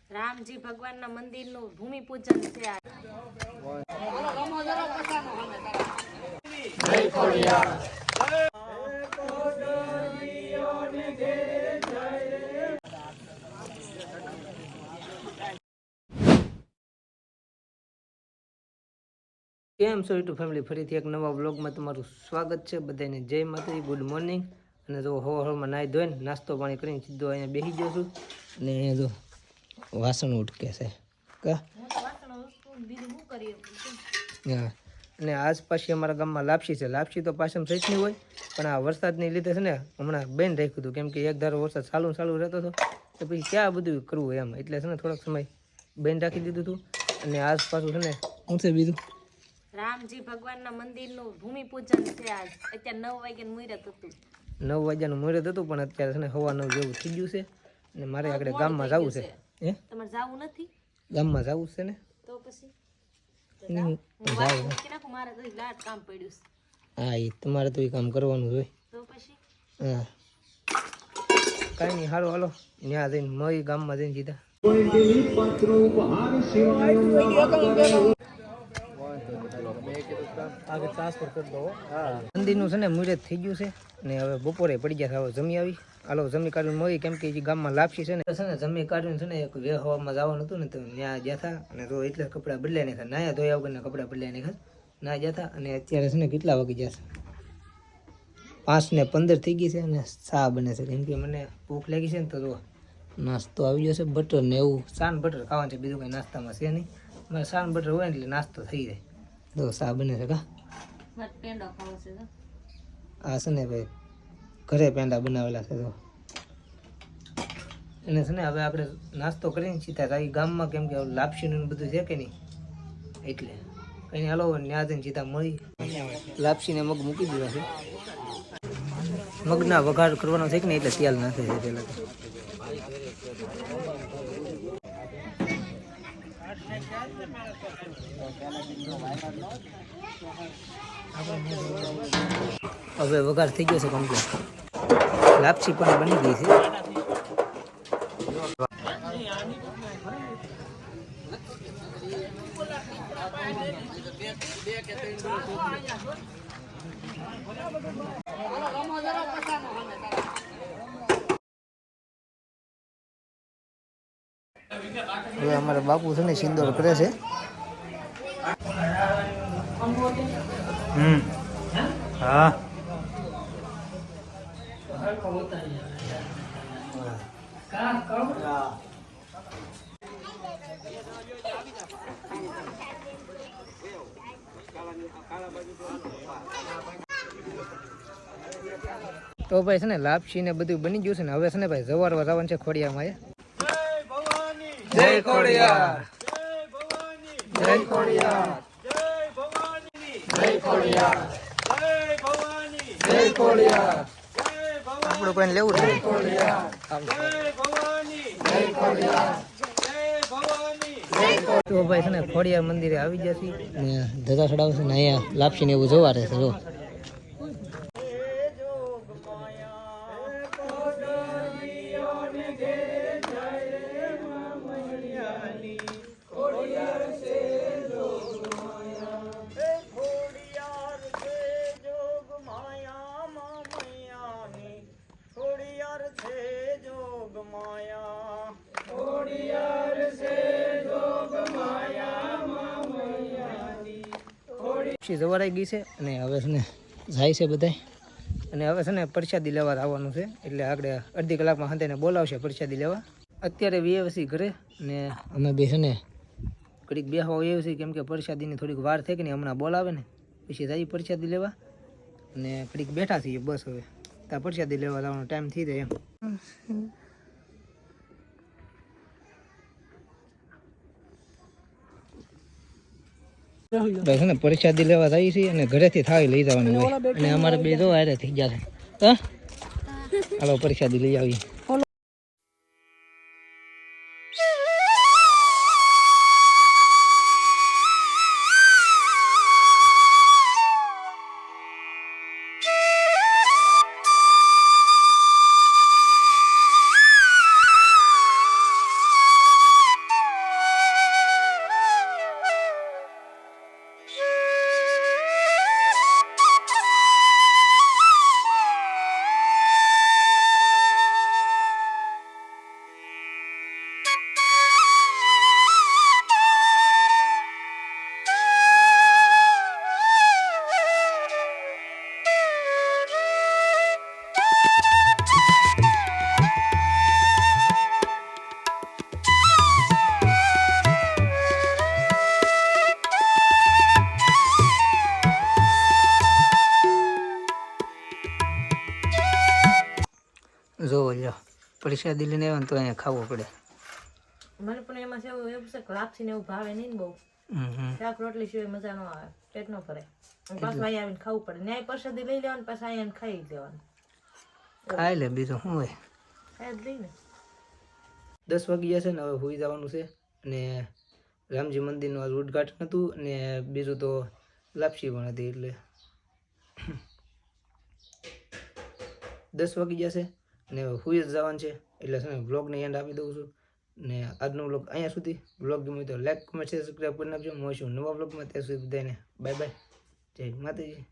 રામજી ભગવાનના મંદિરનું ભૂમિ પૂજન છે આ. જય ખોડિયાર. કેમ છો યુટ્યુબ ફેમિલી, ફરીથી એક નવા વ્લોગમાં તમારું સ્વાગત છે. બધાને જય માતાજી, ગુડ મોર્નિંગ. અને જો હવારમાં નાહી ધોઈને નાસ્તો પાણી કરીને સીધો અહીંયા બેસી ગયો છું. અને અહીંયા જો વાસણ ઉટકે છે હા. અને આજ પાછી અમારા ગામમાં લાપસી છે. લાપસી તો પાછળ થઈ નહીં હોય, પણ આ વરસાદની લીધે છે ને હમણાં બેન રાખ્યું હતું, કેમ કે એક ધારો વરસાદ ચાલુ રહેતો હતો, તો પછી ક્યાં બધું કરવું એમ, એટલે છે ને થોડોક સમય બેન રાખી દીધું હતું. અને આજ પાછું છે ને શું છે બીજું, રામજી ભગવાનના મંદિરનું ભૂમિ પૂજન છે આજ. અત્યારે 9 વાગ્યાનું મુહૂર્ત હતું. 9 વાગ્યાનું મુહૂર્ત હતું, પણ અત્યારે છે ને 9:15 જેવું થઈ ગયું છે. અને મારે આગળ ગામમાં જવું છે. હે, તમારે જવું નથી? ગામમાં જવું છે ને, તો પછી મારે તો લાટ કામ પડ્યું છે. હા, એ તમારે તો એ કામ કરવાનું હોય તો પછી. હા, કાંઈ નહીં, સારું હાલો ત્યાં જઈને મળી ગામમાં જઈને સીધા. મંદિરનું છે ને મુહૂર્ત થઈ ગયું છે ને હવે બપોરે પડી ગયા. હવે જમી આવી, હાલો જમી કાઢીને મળી, કેમ કે ગામમાં લાપસી છે ને જમી કાઢીને છે ને એક વેહવામાં જવાનું હતું ને, તો ત્યાં ગયા હતા. અને તો એટલે કપડાં બદલાઈ નાખ્યા, નાયા ધોયા વગરના કપડાં બદલાઈ નાખ્યા, ના ગયા હતા. અને અત્યારે છે ને કેટલા વાગી ગયા છે, 5:15 થઈ ગઈ છે. અને ચા બને છે, કેમ કે મને ભૂખ લાગી છે ને, તો જો નાસ્તો આવી ગયો છે. બટર ને એવું, સાન બટર ખાવાનું છે, બીજું કંઈ નાસ્તામાં છે નહીં. મારે સાન બટર હોય ને એટલે નાસ્તો થઈ જાય. તો ચા બને છે કા, આ છે ને ભાઈ ઘરે પેંડા બનાવેલા છે. તો એને છે ને હવે આપણે નાસ્તો કરીને સીધા થાય ગામમાં, કેમ કે લાપસીનું બધું છે કે નહીં, એટલે કંઈ હાલો ત્યાં જઈને સીધા મળી. લાપસીને મગ મૂકી દીધા છે, મગના વઘાર કરવાનો છે કે નહીં, એટલે તેલ નાખે છે પહેલાં. હવે વઘાર થઈ ગયો છે કમ્પ્લીટ, લાપસી પણ બની ગઈ છે. હવે અમારા બાપુ છે ને સિંદોર કરે છે. હા, તો ભાઈ છે ને લાપસી ને બધું બની ગયું છે ને. હવે છે ને ભાઈ જવારવા જવાનું છે ખોડિયામાં. જય ખોડિયાર, જય ખોડિયાર, જય ખોડિયાર, જય ખોડિયાર. આપણું કોઈને લેવું છે. તો ભાઈ છે ને ખોડિયાર મંદિરે આવી જશે ને ધજા ચડાવશે ને અહીંયા લાપસી ને એવું જોવા રહેશે. જો જવારાઈ ગઈ છે અને હવે છે ને જાય છે બધા. અને હવે છે ને પ્રસાદી લેવા આવવાનું છે, એટલે આગળ અડધી કલાકમાં હંતાઈને બોલાવશે પ્રસાદી લેવા. અત્યારે વ્યવસી ઘરે ને અમે બે છે ને ઘડીક બેહવા વ્યવસી, કેમ કે પ્રસાદીની થોડીક વાર થઈ કે ને, હમણાં બોલાવે ને પછી જઈએ પ્રસાદી લેવા. અને ઘડીક બેઠા છીએ બસ, હવે ત્યાં પ્રસાદી લેવા જવાનો ટાઈમ થઈ જાય એમ. ભાઈ છે ને પ્રસાદી લેવા જઈએ છીએ અને ઘરેથી થાળી લઈ જવાની હોય. અને અમારે બે જો હારે થઈ ગયા છે. હાલો પ્રસાદી લઈ આવીએ. પ્રસાદી લઈને આવ્યા ને તો અહીંયા ખાવો પડે. મને પણ એમાં છે એવું છે કે લાપસી ને એવું ભાવે નહીં ને બહુ. શાક રોટલી સિવાય મજા ન આવે, પેટ ન ભરે. પાછું અહીંયા આવીને ખાવું પડે. ન્યાય પ્રસાદી લઈ લેવાનું, પાછા અહીંયા ખાઈ લેવાનું. ખાઈ લે, બીજું શું હોય. ખાઈ જ લઈ ને. 10 વાગી જશે ને, હવે સુઈ જવાનું છે. અને રામજી મંદિરનું આજ ઉદ્ઘાટન હતું અને બીજું તો લાપસી પણ હતી. એટલે 10 વાગી જશે ને સુઈ જ જવાનું છે. એટલે છે ને વ્લોગને એન્ડ આપી દઉં છું. ને આજનો વ્લોગ અહીંયા સુધી. વ્લોગ ગમે તો લાઈક, કમેન્ટ, શેર, સબસ્ક્રાઈબ કરી નાખજો. મળીશું નવા વ્લોગમાં. ત્યાં સુધી બધાને બાય બાય. જય માતાજી.